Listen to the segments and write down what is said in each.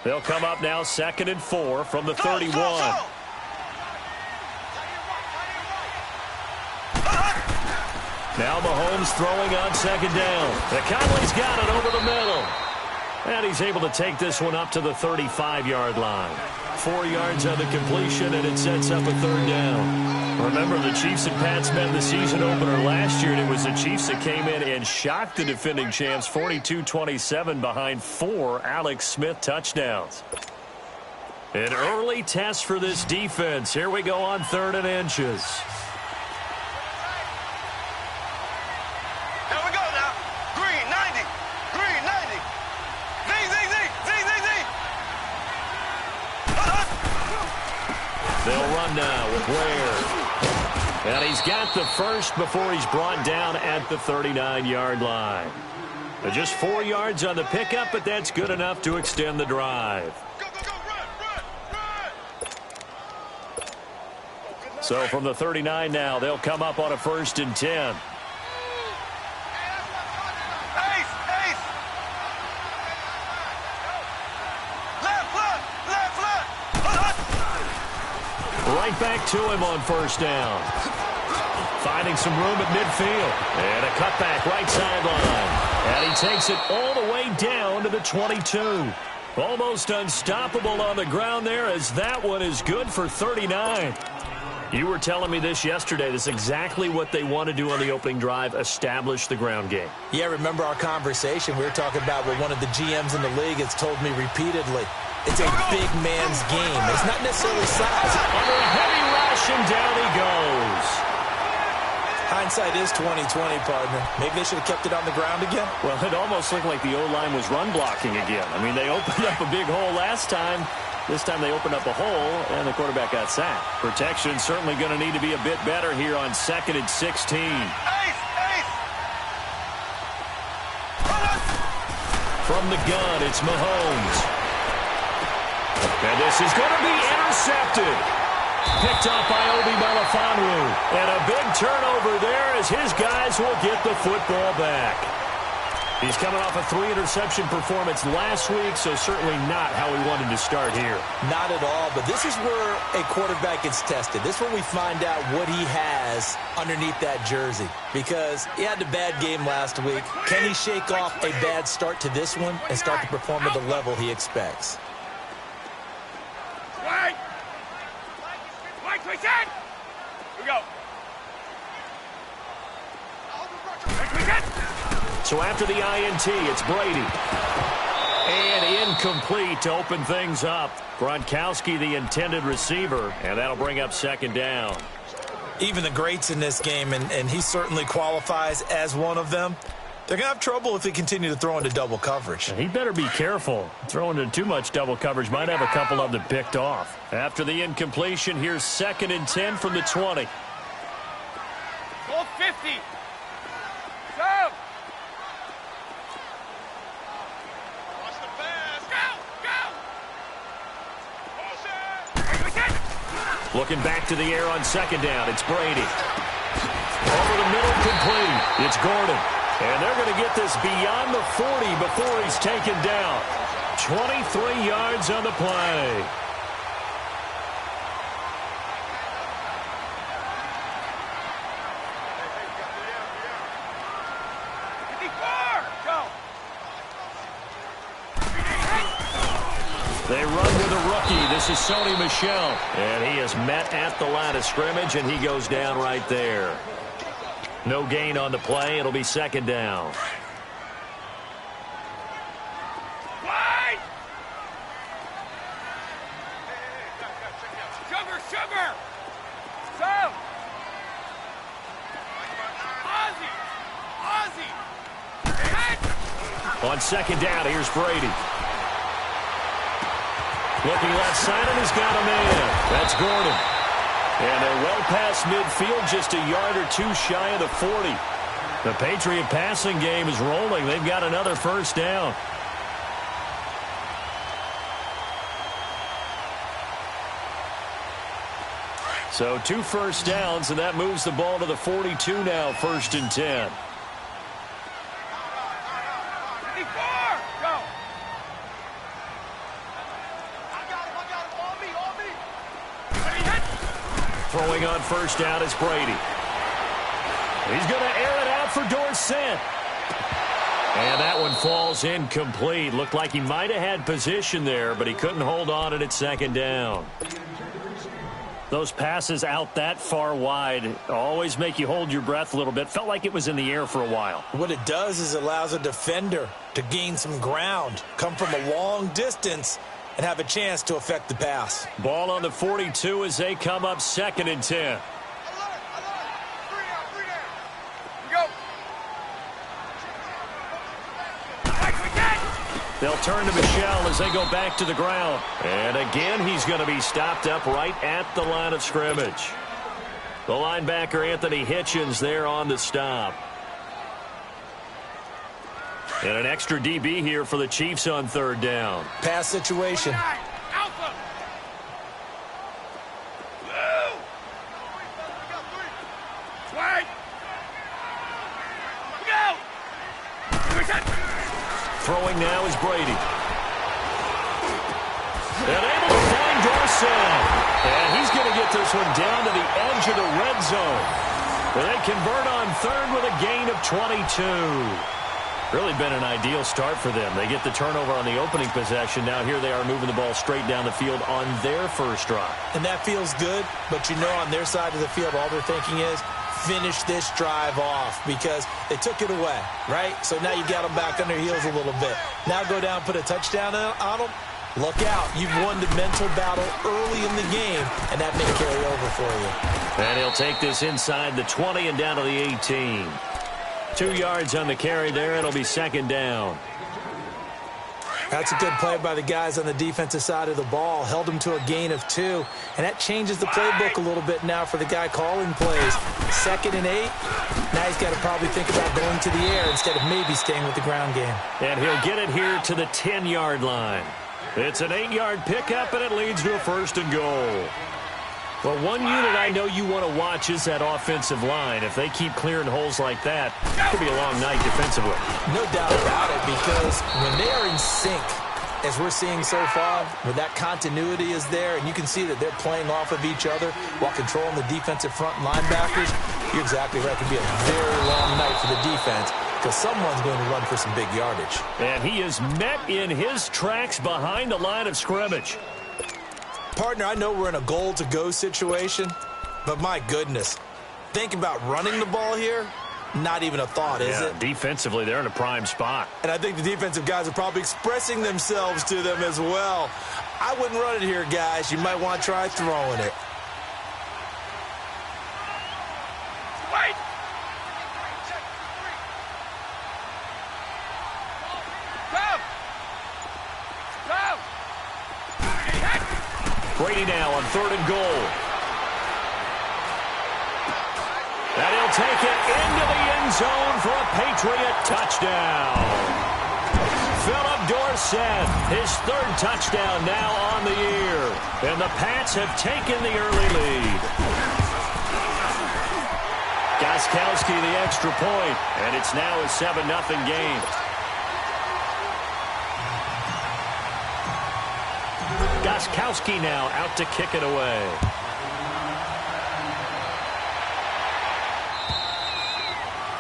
They'll come up now 2nd and 4 from the 31. Now Mahomes throwing on 2nd down. Conley's got it over the middle. And he's able to take this one up to the 35-yard line. 4 yards on the completion, and it sets up a 3rd down. Remember, the Chiefs and Pats met the season opener last year, and it was the Chiefs that came in and shocked the defending champs 42-27 behind 4 Alex Smith touchdowns. An early test for this defense. Here we go on 3rd and inches. They'll run now with Ware. And he's got the first before he's brought down at the 39-yard line. Just 4 yards on the pickup, but that's good enough to extend the drive. So from the 39 now, they'll come up on a 1st and 10. Right back to him on 1st down. Finding some room at midfield. And a cutback right sideline. And he takes it all the way down to the 22. Almost unstoppable on the ground there, as that one is good for 39. You were telling me this yesterday. This is exactly what they want to do on the opening drive, establish the ground game. Yeah, remember our conversation? We were talking about what one of the GMs in the league has told me repeatedly. It's a big man's game. It's not necessarily size. Under a heavy rush, and down he goes. Hindsight is 20/20, partner. Maybe they should have kept it on the ground again. Well, it almost looked like the O-line was run blocking again. I mean, they opened up a big hole last time. This time they opened up a hole, and the quarterback got sacked. Protection certainly going to need to be a bit better here on 2nd and 16. From the gun, it's Mahomes. And this is going to be intercepted. Picked up by Obi Melifonwu. And a big turnover there as his guys will get the football back. He's coming off a 3-interception performance last week, so certainly not how we wanted to start here. Not at all, but this is where a quarterback gets tested. This is where we find out what he has underneath that jersey. Because he had a bad game last week. Can he shake off a bad start to this one and start to perform at the level he expects? Here we go. So after the INT, it's Brady. And incomplete to open things up. Gronkowski, the intended receiver, and that'll bring up 2nd down. Even the greats in this game, and he certainly qualifies as one of them, they're going to have trouble if they continue to throw into double coverage. He better be careful. Throwing into too much double coverage might have a couple of them picked off. After the incompletion, here's 2nd and 10 from the 20. Goal 50. Go. Watch the pass. Go. Looking back to the air on 2nd down, it's Brady. Over the middle, complete. It's Gordon. And they're going to get this beyond the 40 before he's taken down. 23 yards on the play. They run with a rookie. This is Sony Michel. And he is met at the line of scrimmage, and he goes down right there. No gain on the play. It'll be 2nd down. Sugar! So! Ozzy! On 2nd down, here's Brady. Looking left side, and he's got a man. That's Gordon. And they're well past midfield, just a yard or two shy of the 40. The Patriot passing game is rolling. They've got another 1st down. So 2 1st downs, and that moves the ball to the 42 now, 1st and 10. Throwing on first down is Brady. He's going to air it out for Dorsett. And that one falls incomplete. Looked like he might have had position there, but he couldn't hold on at second down. Those passes out that far wide always make you hold your breath a little bit. Felt like it was in the air for a while. What it does is it allows a defender to gain some ground, come from a long distance, and have a chance to affect the pass. Ball on the 42 as they come up 2nd and 10. They'll turn to Michel as they go back to the ground. And again, he's going to be stopped up right at the line of scrimmage. The linebacker, Anthony Hitchens, there on the stop. And an extra DB here for the Chiefs on 3rd down. Pass situation. Throwing now is Brady. And able to find Dorsett. And he's going to get this one down to the edge of the red zone. And they convert on 3rd with a gain of 22. Really been an ideal start for them. They get the turnover on the opening possession. Now here they are moving the ball straight down the field on their first drive. And that feels good, but you know on their side of the field all they're thinking is, finish this drive off because they took it away, right? So now you got them back on their heels a little bit. Now go down, put a touchdown on them. Look out. You've won the mental battle early in the game, and that may carry over for you. And he'll take this inside the 20 and down to the 18. 2 yards on the carry there. It'll be 2nd down. That's a good play by the guys on the defensive side of the ball. Held them to a gain of 2. And that changes the playbook a little bit now for the guy calling plays. 2nd and 8. Now he's got to probably think about going to the air instead of maybe staying with the ground game. And he'll get it here to the 10-yard line. It's an 8-yard pickup, and it leads to a 1st and goal. Well, one unit I know you want to watch is that offensive line. If they keep clearing holes like that, it could be a long night defensively. No doubt about it, because when they are in sync, as we're seeing so far, when that continuity is there, and you can see that they're playing off of each other while controlling the defensive front linebackers, you're exactly right. It could be a very long night for the defense because someone's going to run for some big yardage. And he is met in his tracks behind the line of scrimmage. Partner, I know we're in a goal-to-go situation, but my goodness, think about running the ball here. Not even a thought, is it? Defensively, they're in a prime spot. And I think the defensive guys are probably expressing themselves to them as well. I wouldn't run it here, guys. You might want to try throwing it. Wait! Brady now on 3rd and goal. And he'll take it into the end zone for a Patriot touchdown. Philip Dorsett, his 3rd touchdown now on the year. And the Pats have taken the early lead. Gostkowski the extra point, and it's now a 7-0 game. Gostkowski now out to kick it away.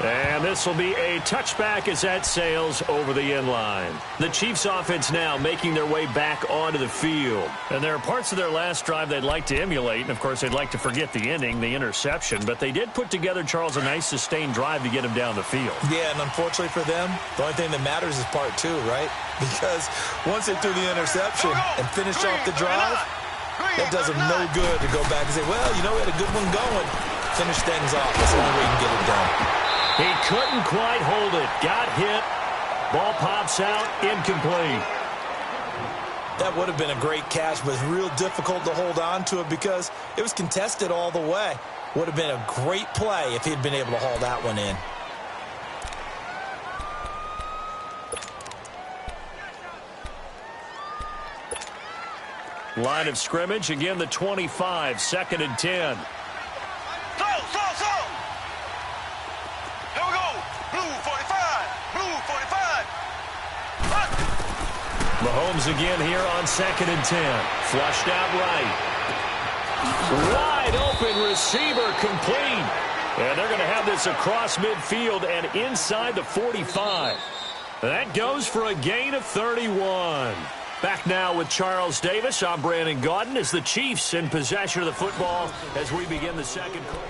And this will be a touchback as that sails over the end line. The Chiefs offense now making their way back onto the field. And there are parts of their last drive they'd like to emulate. And, of course, they'd like to forget the ending, the interception. But they did put together, Charles, a nice sustained drive to get him down the field. Yeah, and unfortunately for them, the only thing that matters is part 2, right? Because once they threw the interception and finished off the drive, that does them no good to go back and say, well, you know, we had a good one going. Finish things off. That's the only way you can get it done. He couldn't quite hold it. Got hit. Ball pops out. Incomplete. That would have been a great catch, but it's real difficult to hold on to it because it was contested all the way. Would have been a great play if he'd been able to haul that one in. Line of scrimmage, again the 25, 2nd and 10. Here we go. Blue 45. Blue 45. Mahomes again here on 2nd and 10. Flushed out right. Wide open receiver complete. And they're going to have this across midfield and inside the 45. That goes for a gain of 31. Back now with Charles Davis. I'm Brandon Gaudin as the Chiefs in possession of the football as we begin the second quarter.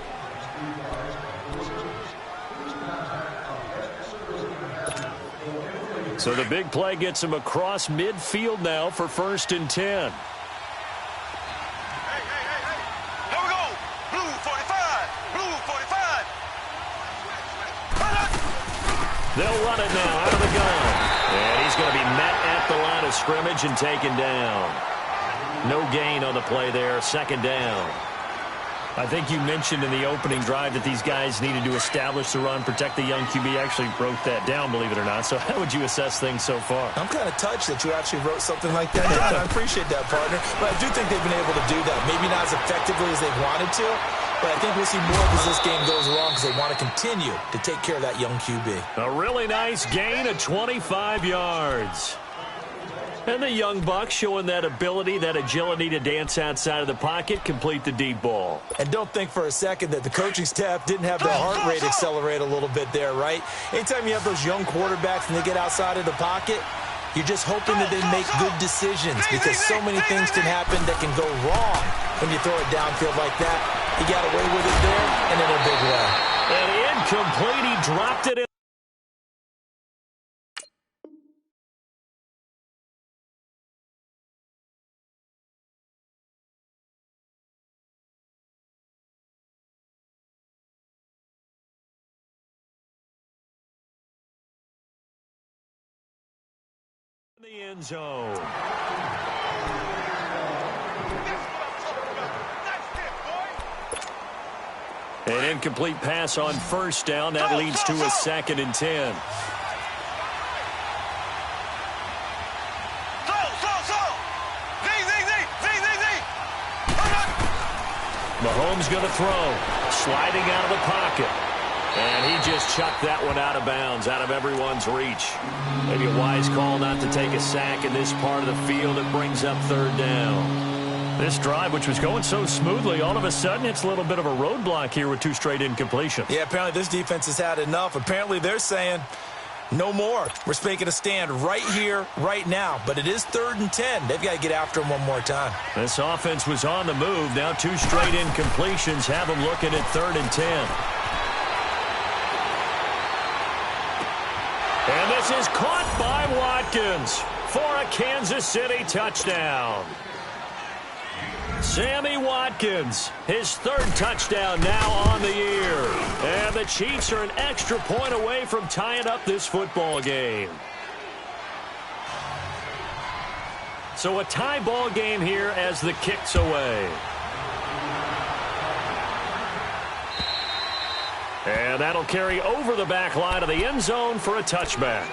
So the big play gets him across midfield now for 1st and 10. They'll run it now out of the gun. And he's going to be met at the line of scrimmage and taken down. No gain on the play there. 2nd down. I think you mentioned in the opening drive that these guys needed to establish the run, protect the young QB. Actually wrote that down, believe it or not. So how would you assess things so far? I'm kind of touched that you actually wrote something like that down. I appreciate that, partner. But I do think they've been able to do that. Maybe not as effectively as they wanted to. But I think we'll see more as this game goes along because they want to continue to take care of that young QB. A really nice gain of 25 yards. And the young buck showing that ability, that agility to dance outside of the pocket, complete the deep ball. And don't think for a second that the coaching staff didn't have their heart rate accelerate a little bit there, right? Anytime you have those young quarterbacks and they get outside of the pocket, you're just hoping that they make good decisions because so many things can happen that can go wrong when you throw it downfield like that. He got away with it there and in a big way. And incomplete, he dropped it in. The end zone. An incomplete pass on 1st down. That leads to a 2nd and 10. Mahomes going to throw. Sliding out of the pocket. And he just chucked that one out of bounds, out of everyone's reach. Maybe a wise call not to take a sack in this part of the field. It brings up 3rd down. This drive, which was going so smoothly, all of a sudden it's a little bit of a roadblock here with 2 straight incompletions. Yeah, apparently this defense has had enough. Apparently they're saying no more. We're making a stand right here, right now. But it is 3rd and 10. They've got to get after him one more time. This offense was on the move. Now 2 straight incompletions have them looking at 3rd and 10. And this is caught by Watkins for a Kansas City touchdown. Sammy Watkins, his 3rd touchdown now on the year. And the Chiefs are an extra point away from tying up this football game. So a tie ball game here as the kick's away. And that'll carry over the back line of the end zone for a touchback.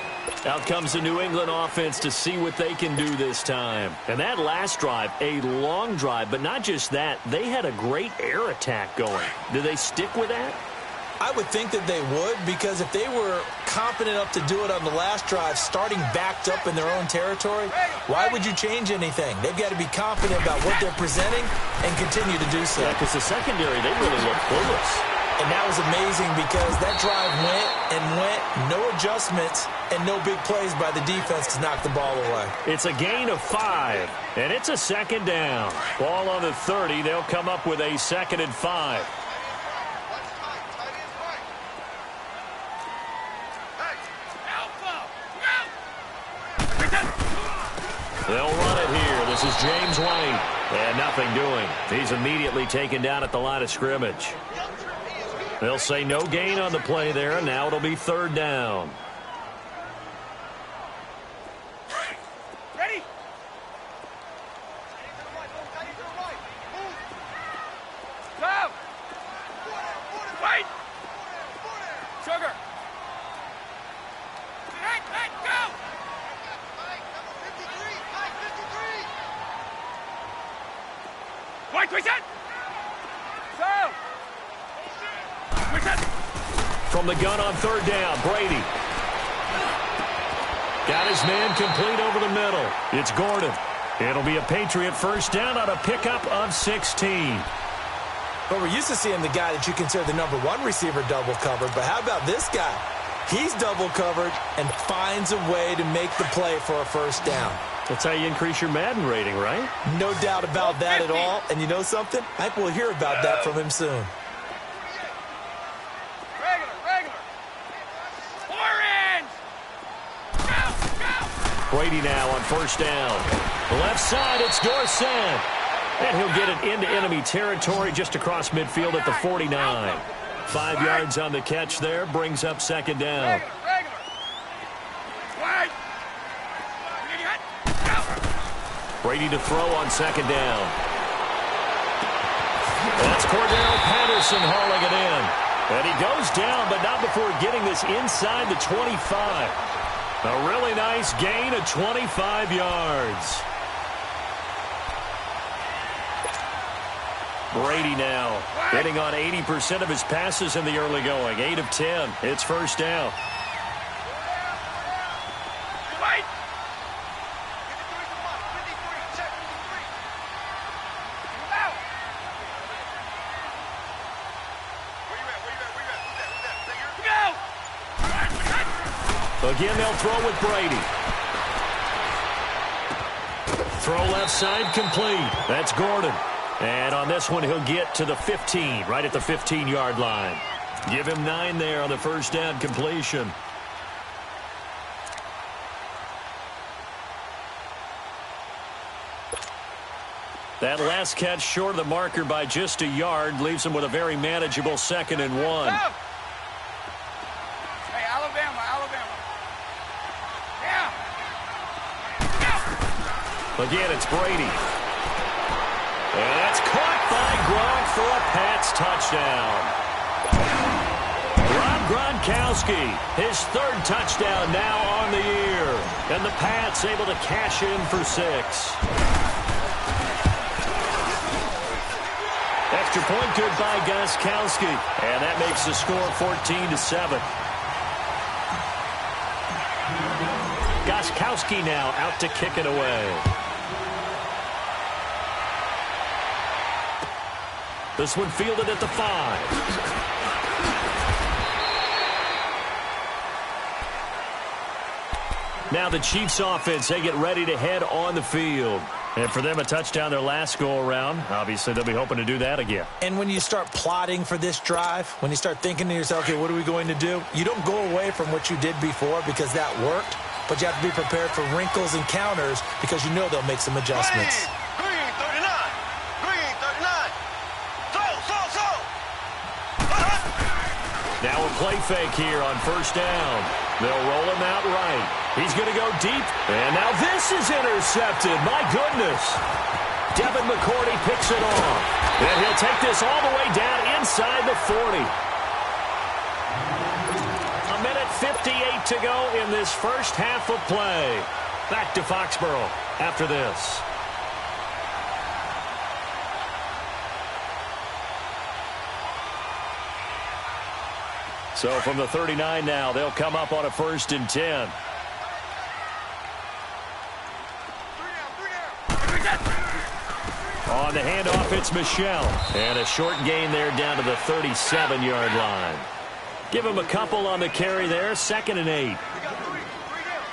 Out comes the New England offense to see what they can do this time. And that last drive, a long drive, but not just that. They had a great air attack going. Do they stick with that? I would think that they would, because if they were confident enough to do it on the last drive, starting backed up in their own territory, why would you change anything? They've got to be confident about what they're presenting and continue to do so. Yeah, because the secondary, they really look clueless. And that was amazing because that drive went, no adjustments, and no big plays by the defense to knock the ball away. It's a gain of 5, and it's a 2nd down. Ball on the 30. They'll come up with a 2nd and 5. They'll run it here. This is James White. And nothing doing. He's immediately taken down at the line of scrimmage. They'll say no gain on the play there, and now it'll be 3rd down. Ready? Go! Wait! Sugar! Hey, go! White, we set! Go! From the gun on 3rd down, Brady. Got his man complete over the middle. It's Gordon. It'll be a Patriot first down on a pickup of 16. But we're used to seeing the guy that you consider the #1 receiver double covered. But how about this guy? He's double covered and finds a way to make the play for a first down. That's how you increase your Madden rating, right? No doubt about that at all. And you know something? I think we'll hear about that from him soon. Regular. Orange! Go! Brady now on first down. The left side, it's Dorsett. And he'll get it into enemy territory just across midfield at the 49. 5 yards on the catch there, brings up second down. Regular. Wait. Brady to throw on second down. That's Cordero Patterson hauling it in. And he goes down, but not before getting this inside the 25. A really nice gain of 25 yards. Brady now hitting on 80% of his passes in the early going. 8 of 10. It's first down. Wait. Again, they'll throw with Brady. Throw left side complete. That's Gordon. And on this one, he'll get to the 15, right at the 15-yard line. Give him 9 there on the first down completion. That last catch short of the marker by just a yard leaves him with a very manageable 2nd and 1. Hey, Alabama. Yeah. Again, it's Brady. And that's caught by Gronk for a Pats touchdown. Rob Gronkowski, his 3rd touchdown now on the year. And the Pats able to cash in for 6. Extra point good by Gronkowski. And that makes the score 14-7. Gronkowski now out to kick it away. This one fielded at the 5. Now the Chiefs offense, they get ready to head on the field. And for them, a touchdown their last go-around. Obviously, they'll be hoping to do that again. And when you start plotting for this drive, when you start thinking to yourself, okay, what are we going to do? You don't go away from what you did before because that worked. But you have to be prepared for wrinkles and counters because you know they'll make some adjustments. Green 39. Now a play fake here on first down. They'll roll him out right. He's going to go deep. And now this is intercepted. My goodness. Devin McCourty picks it off. And he'll take this all the way down inside the 40. A minute 58 to go in this first half of play. Back to Foxborough after this. So from the 39 now, they'll come up on a 1st and 10. On the handoff, it's Michelle. And a short gain there down to the 37-yard line. Give him a couple on the carry there, 2nd and 8.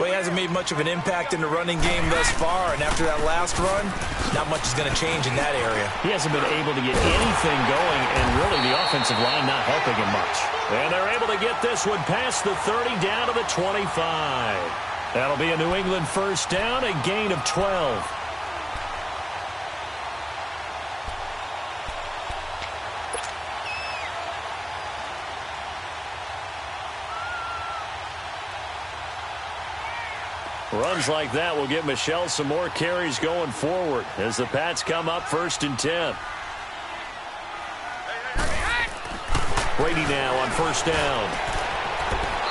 Well, he hasn't made much of an impact in the running game thus far, and after that last run, not much is going to change in that area. He hasn't been able to get anything going, and really the offensive line not helping him much. And they're able to get this one past the 30 down to the 25. That'll be a New England first down, a gain of 12. Runs like that will get Michelle some more carries going forward as the Pats come up 1st and 10. Brady now on first down.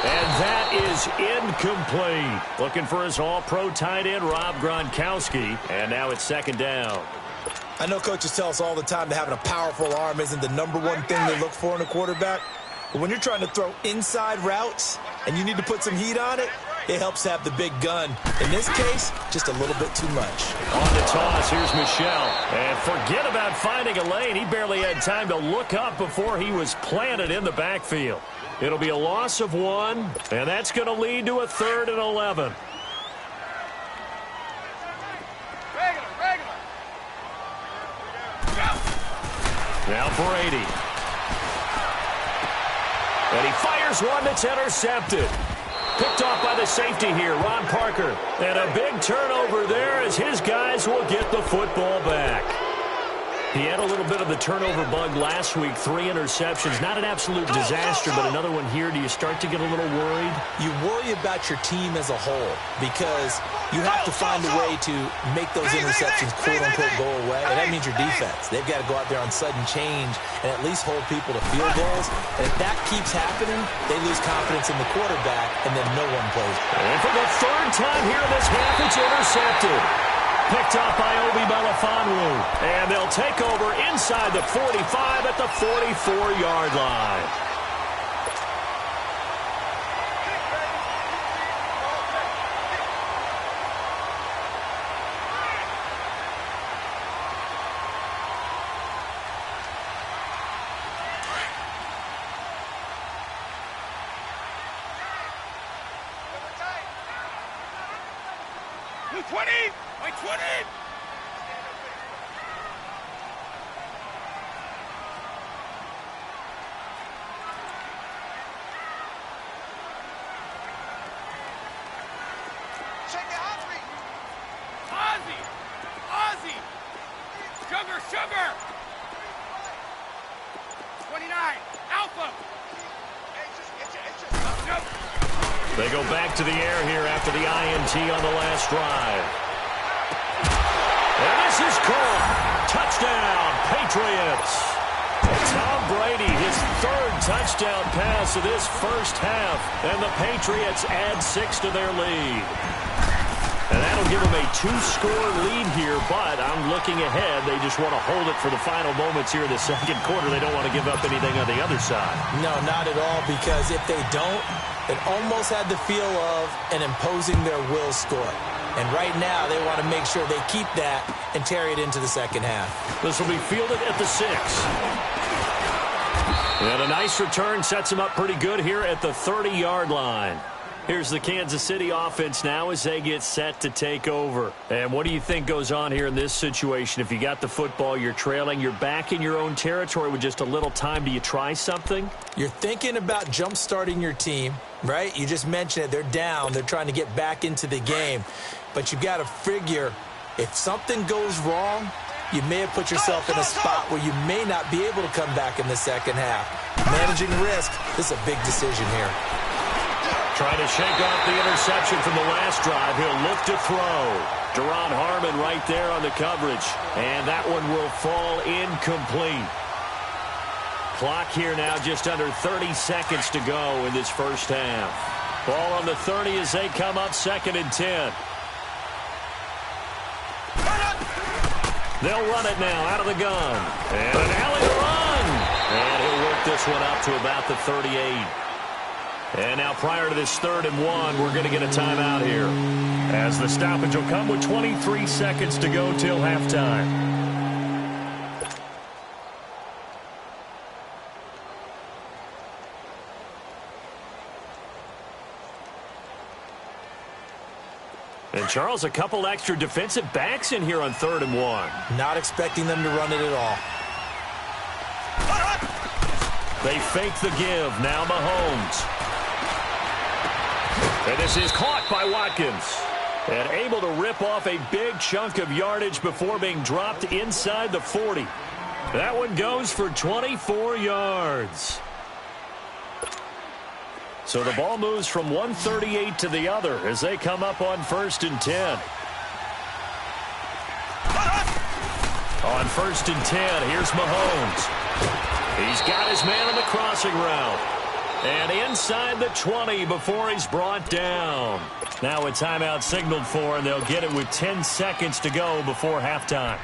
And that is incomplete. Looking for his all-pro tight end, Rob Gronkowski. And now it's 2nd down. I know coaches tell us all the time that having a powerful arm isn't the #1 thing they look for in a quarterback. But when you're trying to throw inside routes and you need to put some heat on it, it helps have the big gun. In this case, just a little bit too much. On the toss, here's Michel. And forget about finding a lane. He barely had time to look up before he was planted in the backfield. It'll be a loss of 1, and that's going to lead to a 3rd and 11. Regular. Now Brady. And he fires one that's intercepted. Picked off by the safety here, Ron Parker. And a big turnover there as his guys will get the football back. He had a little bit of the turnover bug last week, 3 interceptions. Not an absolute disaster, but another one here. Do you start to get a little worried? You worry about your team as a whole because you have to find a way to make those interceptions quote-unquote go away, and that means your defense. They've got to go out there on sudden change and at least hold people to field goals. And if that keeps happening, they lose confidence in the quarterback, and then no one plays. And for the 3rd time here in this half, it's intercepted. Picked up by Obi Melifonwu. And they'll take over inside the 45 at the 44-yard line. Sugar! 29, Alpha! They go back to the air here after the INT on the last drive. And this is caught. Touchdown, Patriots. Tom Brady, his 3rd touchdown pass of this first half. And the Patriots add 6 to their lead. And that'll give them a 2-score lead here, but I'm looking ahead. They just want to hold it for the final moments here in the 2nd quarter. They don't want to give up anything on the other side. No, not at all, because if they don't, it almost had the feel of an imposing their will score. And right now, they want to make sure they keep that and carry it into the 2nd half. This will be fielded at the 6. And a nice return sets them up pretty good here at the 30-yard line. Here's the Kansas City offense now as they get set to take over. And what do you think goes on here in this situation? If you got the football, you're trailing, you're back in your own territory with just a little time. Do you try something? You're thinking about jump-starting your team, right? You just mentioned it. They're down. They're trying to get back into the game. But you've got to figure if something goes wrong, you may have put yourself in a spot where you may not be able to come back in the 2nd half. Managing risk, this is a big decision here. Trying to shake off the interception from the last drive. He'll look to throw. Deron Harmon right there on the coverage. And that one will fall incomplete. Clock here now just under 30 seconds to go in this first half. Ball on the 30 as they come up 2nd and 10. They'll run it now out of the gun. And an alley to run. And he'll work this one out to about the 38. And now prior to this 3rd and 1, we're going to get a timeout here, as the stoppage will come with 23 seconds to go till halftime. And Charles, a couple extra defensive backs in here on 3rd and 1. Not expecting them to run it at all. They fake the give. Now Mahomes. And this is caught by Watkins. And able to rip off a big chunk of yardage before being dropped inside the 40. That one goes for 24 yards. So the ball moves from 138 to the other as they come up on 1st and 10. On 1st and 10, here's Mahomes. He's got his man on the crossing route. And inside the 20 before he's brought down. Now a timeout signaled for, and they'll get it with 10 seconds to go before halftime.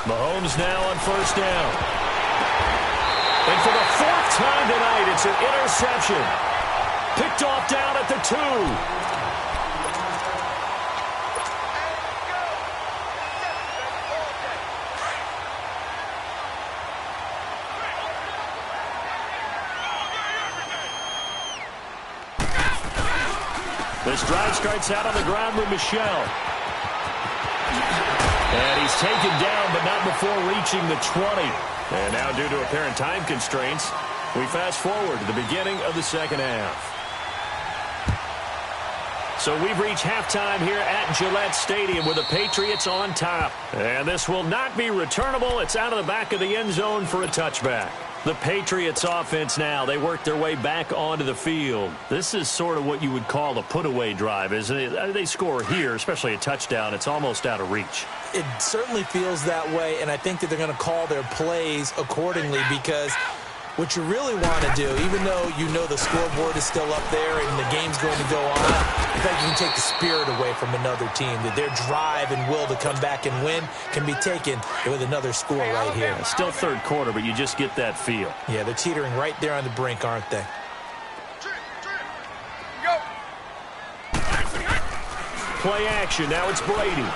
Mahomes now on first down. And for the fourth time tonight, it's an interception. Picked off down at the 2. This drive starts out on the ground with Michel. And he's taken down, but not before reaching the 20. And now, due to apparent time constraints, we fast forward to the beginning of the second half. So we've reached halftime here at Gillette Stadium with the Patriots on top. And this will not be returnable. It's out of the back of the end zone for a touchback. The Patriots offense now, they work their way back onto the field. This is sort of what you would call a put-away drive, isn't it? They score here, especially a touchdown. It's almost out of reach. It certainly feels that way, and I think that they're going to call their plays accordingly because what you really want to do, even though you know the scoreboard is still up there and the game's going to go on, in fact, you can take the spirit away from another team. That their drive and will to come back and win can be taken with another score right here. It's still third quarter, but you just get that feel. Yeah, they're teetering right there on the brink, aren't they? Go. Play action. Now it's Brady.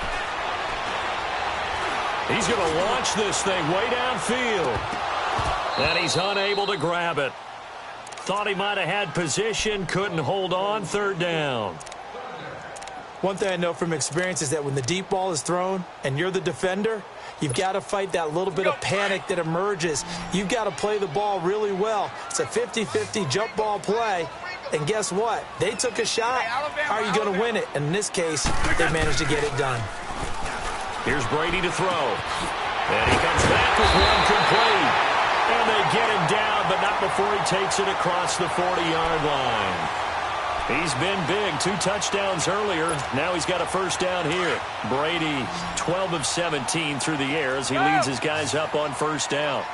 He's going to launch this thing way downfield. And he's unable to grab it. Thought he might have had position, couldn't hold on, third down. One thing I know from experience is that when the deep ball is thrown and you're the defender, you've got to fight that little bit of panic that emerges. You've got to play the ball really well. It's a 50-50 jump ball play. And guess what? They took a shot. How are you going to win it? And in this case, they managed to get it done. Here's Brady to throw. And he comes back with one complete. And they get him down, but not before he takes it across the 40-yard line. He's been big. 2 touchdowns earlier. Now he's got a first down here. Brady, 12 of 17 through the air as he leads his guys up on first down.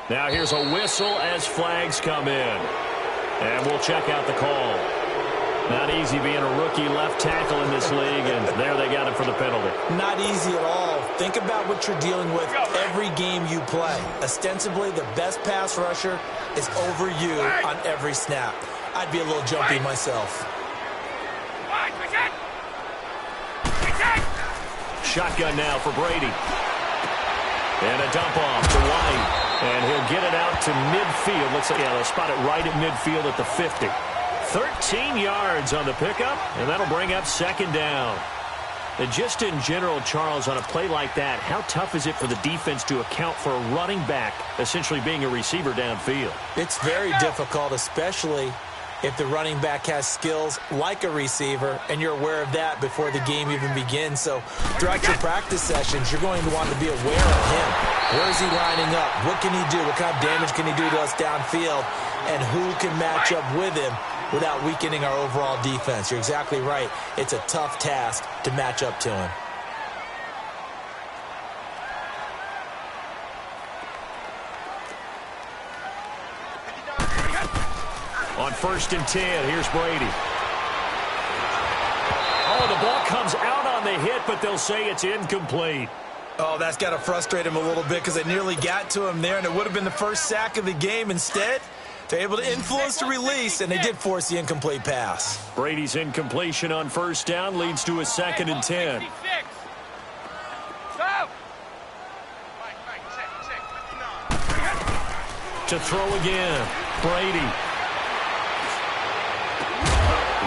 Now here's a whistle as flags come in. And we'll check out the call. Not easy being a rookie left tackle in this league, and there they got him for the penalty. Not easy at all. Think about what you're dealing with every game you play. Ostensibly, the best pass rusher is over you on every snap. I'd be a little jumpy myself. Shotgun now for Brady. And a dump off to White. And he'll get it out to midfield. They'll spot it right at midfield at the 50. 13 yards on the pickup, and that'll bring up second down. And just in general, Charles, on a play like that, how tough is it for the defense to account for a running back essentially being a receiver downfield? It's very difficult, especially if the running back has skills like a receiver, and you're aware of that before the game even begins. So throughout your practice sessions, you're going to want to be aware of him. Where is he lining up? What can he do? What kind of damage can he do to us downfield? And who can match up with him without weakening our overall defense? You're exactly right. It's a tough task to match up to him. On 1st and 10, here's Brady. Oh, the ball comes out on the hit, but they'll say it's incomplete. Oh, that's got to frustrate him a little bit because they nearly got to him there, and it would have been the first sack of the game. Instead, they're able to influence the release, and they did force the incomplete pass. Brady's incompletion on 1st down leads to a 2nd and 10. To throw again, Brady.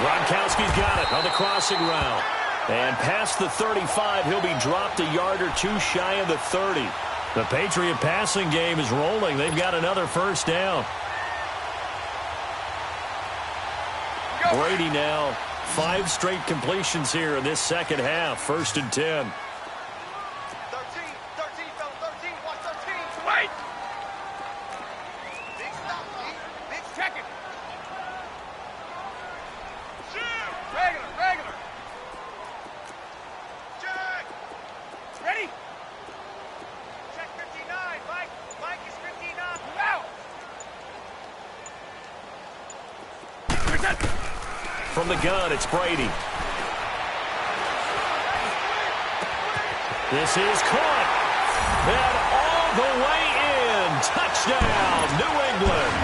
Gronkowski's got it on the crossing route. And past the 35, he'll be dropped a yard or 2 shy of the 30. The Patriot passing game is rolling. They've got another first down. Brady now, 5 straight completions here in this second half. 1st and 10. 13, fellas, 13, watch 13. Wait! Big stop, big check it. Regular. Check. Ready? Check 59, Mike is 59. Out. From the gun, it's Brady. This is caught. And all the way in. Touchdown, New England.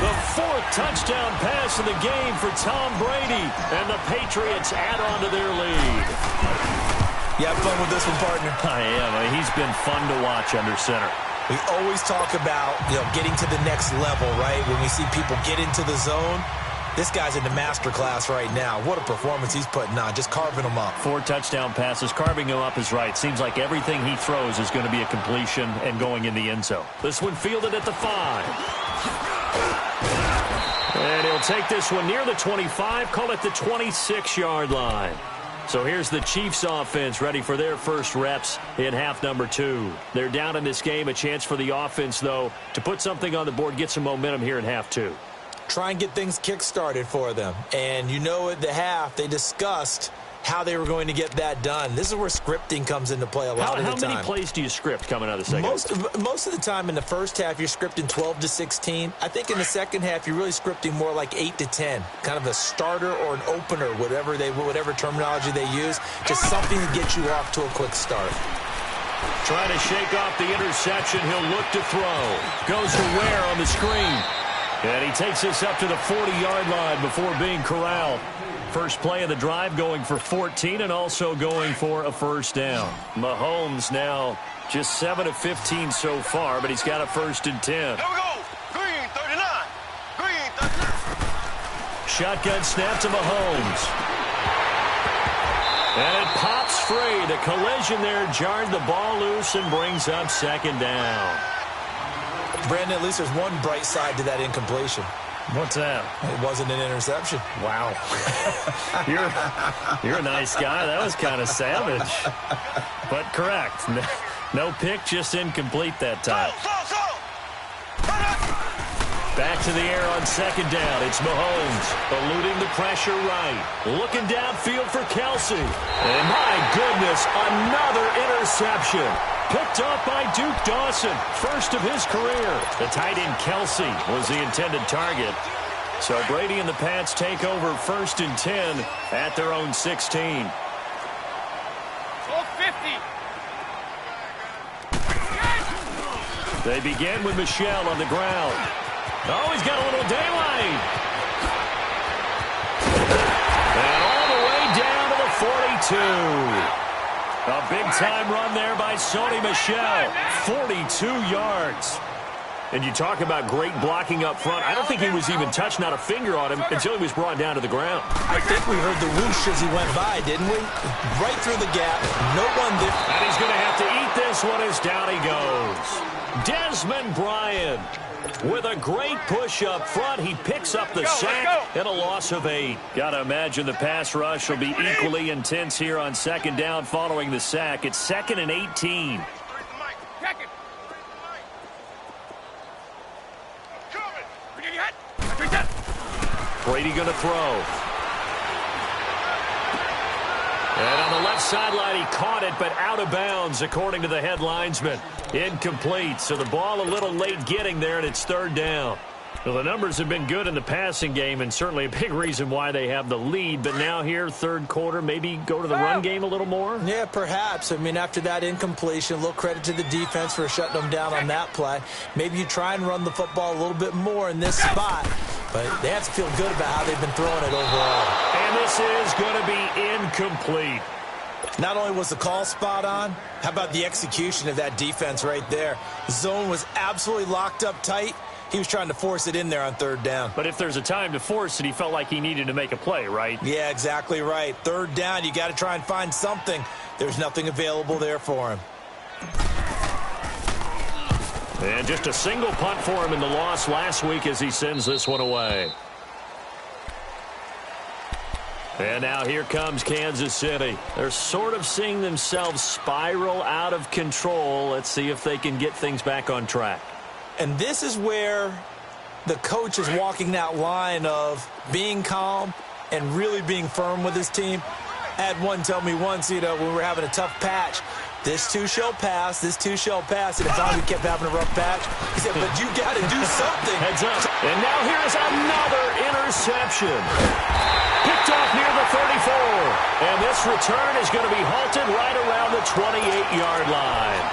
The fourth touchdown pass of the game for Tom Brady. And the Patriots add on to their lead. You have fun with this one, partner? I am. He's been fun to watch under center. We always talk about, getting to the next level, right? When we see people get into the zone, this guy's in the master class right now. What a performance he's putting on, just carving them up. 4 touchdown passes, carving him up is right. Seems like everything he throws is going to be a completion and going in the end zone. This one fielded at the 5. And he'll take this one near the 25, call it the 26-yard line. So here's the Chiefs offense ready for their first reps in half number 2. They're down in this game. A chance for the offense, though, to put something on the board, get some momentum here in half 2. Try and get things kick-started for them. And at the half, they discussed how they were going to get that done. This is where scripting comes into play a lot of the time. How many plays do you script coming out of the second? Most of the time in the first half, you're scripting 12 to 16. I think in the second half, you're really scripting more like 8 to 10. Kind of a starter or an opener, whatever terminology they use. Just something to get you off to a quick start. Trying to shake off the interception. He'll look to throw. Goes to Ware on the screen. And he takes this up to the 40-yard line before being corralled. First play of the drive going for 14 and also going for a first down. Mahomes now just 7 of 15 so far, but he's got a 1st and 10. Here we go. Green 39. Green 39. Shotgun snap to Mahomes. And it pops free. The collision there jarred the ball loose and brings up 2nd down. Brandon, at least there's one bright side to that incompletion. What's that? It wasn't an interception. Wow. You're a nice guy. That was kind of savage. But correct. No pick, just incomplete that time. Back to the air on 2nd down. It's Mahomes eluding the pressure right. Looking downfield for Kelsey. And my goodness, another interception. Picked off by Duke Dawson, first of his career. The tight end Kelsey was the intended target. So Brady and the Pats take over 1st and 10 at their own 16. 50. They begin with Michel on the ground. Oh, he's got a little daylight. And all the way down to the 42. A big-time run there by Sony Michel. 42 yards. And you talk about great blocking up front. I don't think he was even touched, not a finger on him, until he was brought down to the ground. I think we heard the whoosh as he went by, didn't we? Right through the gap. No one there. And he's going to have to eat this one as down he goes. Desmond Bryant with a great push up front. He picks up the sack and a loss of 8. Got to imagine the pass rush will be equally intense here on 2nd down following the sack. It's 2nd and 18. Brady going to throw. And on the left sideline, he caught it, but out of bounds, according to the head linesman. Incomplete, so the ball a little late getting there, and it's 3rd down. Well, the numbers have been good in the passing game, and certainly a big reason why they have the lead. But now here, 3rd quarter, maybe go to the run game a little more? Yeah, perhaps. I mean, after that incompletion, a little credit to the defense for shutting them down on that play. Maybe you try and run the football a little bit more in this spot. But they have to feel good about how they've been throwing it overall. And this is going to be incomplete. Not only was the call spot on, how about the execution of that defense right there? The zone was absolutely locked up tight. He was trying to force it in there on 3rd down. But if there's a time to force it, he felt like he needed to make a play, right? Yeah, exactly right. 3rd down, you got to try and find something. There's nothing available there for him. And just a single punt for him in the loss last week as he sends this one away. And now here comes Kansas City. They're sort of seeing themselves spiral out of control. Let's see if they can get things back on track. And this is where the coach is walking that line of being calm and really being firm with his team. I had one tell me once, when we were having a tough patch, this too shall pass, this too shall pass. And as long as we kept having a rough patch, he said, but you got to do something. Heads up. And now here's another interception. Picked off near the 34. And this return is going to be halted right around the the 28-yard line.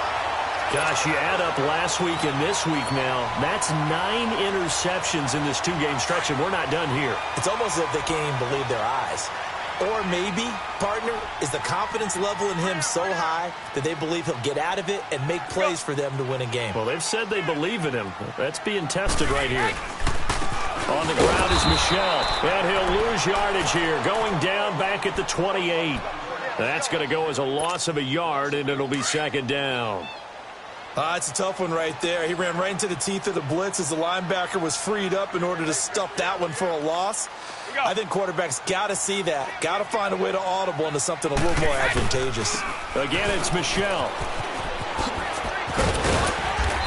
Gosh, you add up last week and this week now, that's 9 interceptions in this two-game stretch, and we're not done here. It's almost as if they can't even believe their eyes. Or maybe, partner, is the confidence level in him so high that they believe he'll get out of it and make plays for them to win a game. Well, they've said they believe in him. That's being tested right here. On the ground is Michel, and he'll lose yardage here, going down back at the 28. That's going to go as a loss of a yard, and it'll be second down. It's a tough one right there. He ran right into the teeth of the blitz as the linebacker was freed up in order to stuff that one for a loss. I think quarterbacks got to see that. Got to find a way to audible into something a little more advantageous. Again, it's Michel.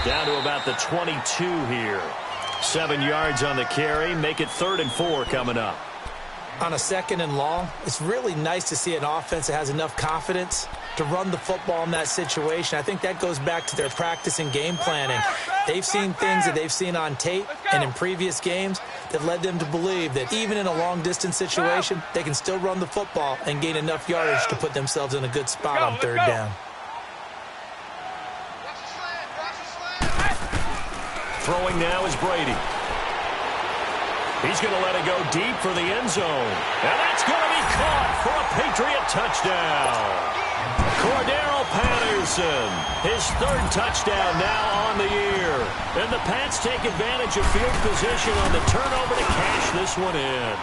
Down to about the 22 here. 7 yards on the carry. Make it 3rd and 4 coming up. On a 2nd and long, it's really nice to see an offense that has enough confidence to run the football in that situation. I think that goes back to their practice and game planning. They've seen things that they've seen on tape and in previous games that led them to believe that even in a long-distance situation, they can still run the football and gain enough yardage to put themselves in a good spot on 3rd down. Throwing now is Brady. He's going to let it go deep for the end zone. And that's going to be caught for a Patriot touchdown. Cordero Patterson, his 3rd touchdown now on the year. And the Pats take advantage of field position on the turnover to cash this one in.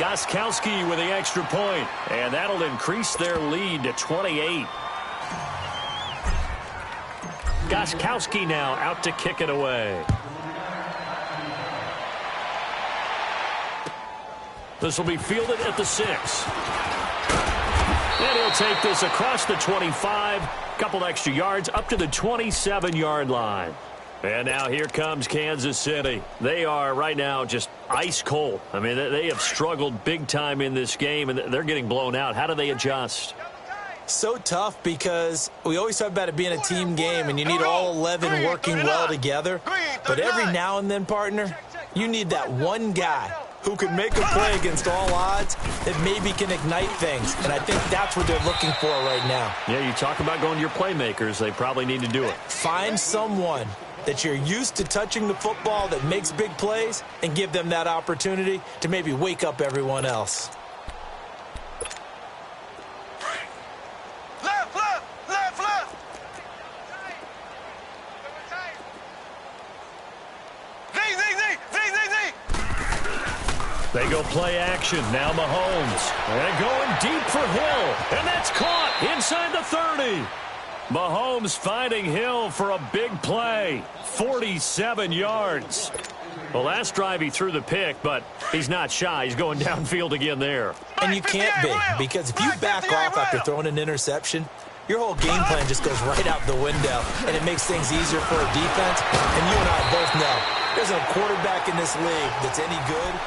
Gostkowski with the extra point, and that'll increase their lead to 28. Gostkowski now out to kick it away. This will be fielded at the 6. And he'll take this across the 25. Couple extra yards up to the 27-yard line. And now here comes Kansas City. They are right now just ice cold. I mean, they have struggled big time in this game, and they're getting blown out. How do they adjust? So tough because we always talk about it being a team game, and you need all 11 working well together. But every now and then, partner, you need that one guy who can make a play against all odds that maybe can ignite things. And I think that's what they're looking for right now. Yeah, you talk about going to your playmakers. They probably need to do it. Find someone that you're used to touching the football that makes big plays and give them that opportunity to maybe wake up everyone else. They go play action. Now Mahomes. And going deep for Hill. And that's caught inside the 30. Mahomes finding Hill for a big play. 47 yards. The last drive he threw the pick, but he's not shy. He's going downfield again there. And you can't be, because if you back off after throwing an interception, your whole game plan just goes right out the window, and it makes things easier for a defense. And you and I both know there's a quarterback in this league that's any good.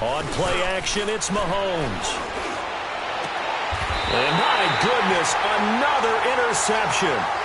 On play action, it's Mahomes. And my goodness, another interception.